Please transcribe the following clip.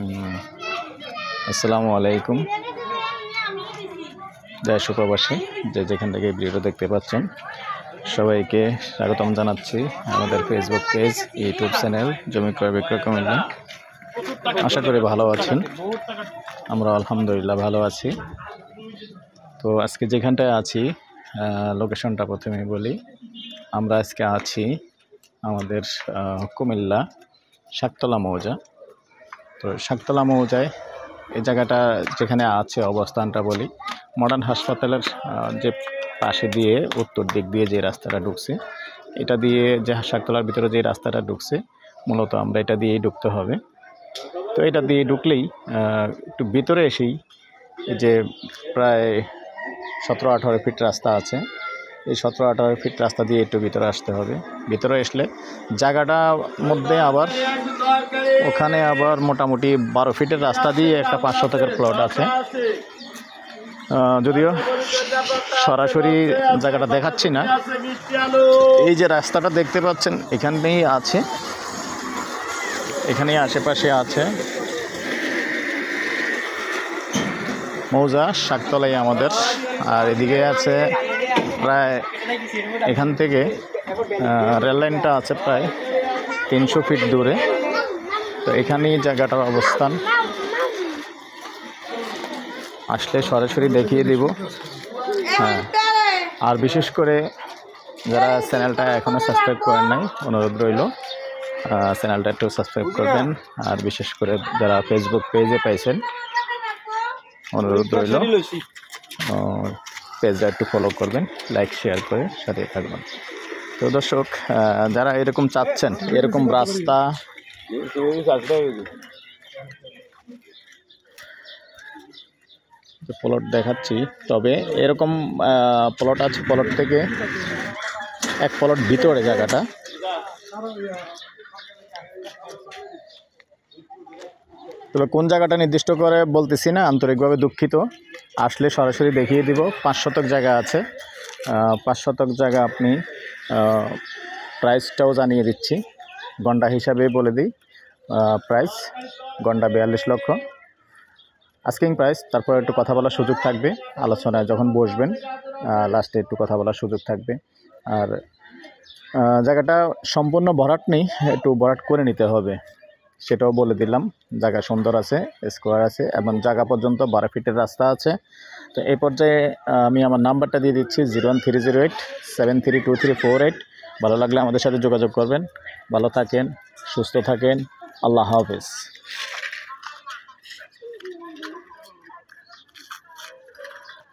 উম, আসসালামু আলাইকুম দেশ ও প্রবাসী যেখান থেকে ভিডিও দেখতে পাচ্ছেন সবাইকে স্বাগতম জানাচ্ছি আমাদের ফেসবুক পেজ ইউটিউব চ্যানেল জমি ক্রয় বিক্রয় কমিটি। আশা করি ভালো আছেন, আমরা আলহামদুলিল্লাহ ভালো আছি। তো আজকে যেখানটায় আছি লোকেশনটা প্রথমে বলি। আমরা আজকে আছি আমাদের কুমিল্লা শাকতলা মৌজা। তো শাকতলা মৌজায় এই জায়গাটা যেখানে আছে অবস্থানটা বলি, মডার্ন হাসপাতালের যে পাশে দিয়ে উত্তর দিক দিয়ে যে রাস্তাটা ঢুকছে, এটা দিয়ে যে শাকতলার ভিতরে যে রাস্তাটা ঢুকছে মূলত আমরা এটা দিয়েই ঢুকতে হবে। তো এটা দিয়ে ঢুকলেই একটু ভিতরে এসেই যে প্রায় 17-18 ফিট রাস্তা আছে। এই 17-18 ফিট রাস্তা দিয়ে একটু ভিতরে আসতে হবে। ভিতরে আসলে জায়গাটার মধ্যে আবার ওখানে আবার মোটামুটি 12 ফিটের রাস্তা দিয়ে একটা 5 শতকের প্লট আছে। যদিও সরাসরি জায়গাটা দেখাচ্ছি না, এই যে রাস্তাটা দেখতে পাচ্ছেন এখানেই আছে, এখানেই আশেপাশে আছে মৌজা শাকতলাই আমাদের। আর এদিকে আছে প্রায় এখান থেকে রেল লাইনটা আছে প্রায় 300 ফিট দূরে। তো এখানেই জায়গাটার অবস্থান, আসলে সরাসরি দেখিয়ে দিব। হ্যাঁ, আর বিশেষ করে যারা চ্যানেলটা এখনও সাবস্ক্রাইব করেন নাই, অনুরোধ রইল চ্যানেলটা একটু সাবস্ক্রাইব করবেন। আর বিশেষ করে যারা ফেসবুক পেজে পাইছেন, অনুরোধ রইল পেজটা একটু ফলো করবেন, লাইক শেয়ার করে সাথে থাকবেন। তো দর্শক, যারা এরকম চাচ্ছেন এরকম রাস্তা, প্লট দেখাচ্ছি, তবে এরকম প্লট আছে, প্লট থেকে এক প্লট ভিতরে জায়গাটা। তবে কোন জায়গাটা নির্দিষ্ট করে বলতেছি না, আন্তরিকভাবে দুঃখিত। আসলে সরাসরি দেখিয়ে দিব। 5 শতক জায়গা আছে। 5 শতক জায়গা আপনি প্রাইসটাও জানিয়ে দিচ্ছি, গন্ডা হিসাবে বলে দিই। প্রাইস গন্ডা 42 লক্ষ আস্কিং প্রাইস। তারপর একটু কথা বলার সুযোগ থাকবে আলোচনায়, যখন বসবেন লাস্টে একটু কথা বলার সুযোগ থাকবে। আর জায়গাটা সম্পূর্ণ ভরাট নেই, একটু ভরাট করে নিতে হবে, সেটাও বলে দিলাম। জায়গা সুন্দর আছে, স্কোয়ার আছে এবং জায়গা পর্যন্ত 12 ফিটের রাস্তা আছে। তো এই পর্যায়ে আমি আমার নাম্বারটা দিয়ে দিচ্ছি 01308732348। ভালো লাগলে আমাদের সাথে যোগাযোগ করবেন। ভালো থাকেন, সুস্থ থাকেন, আল্লাহ হাফেজ।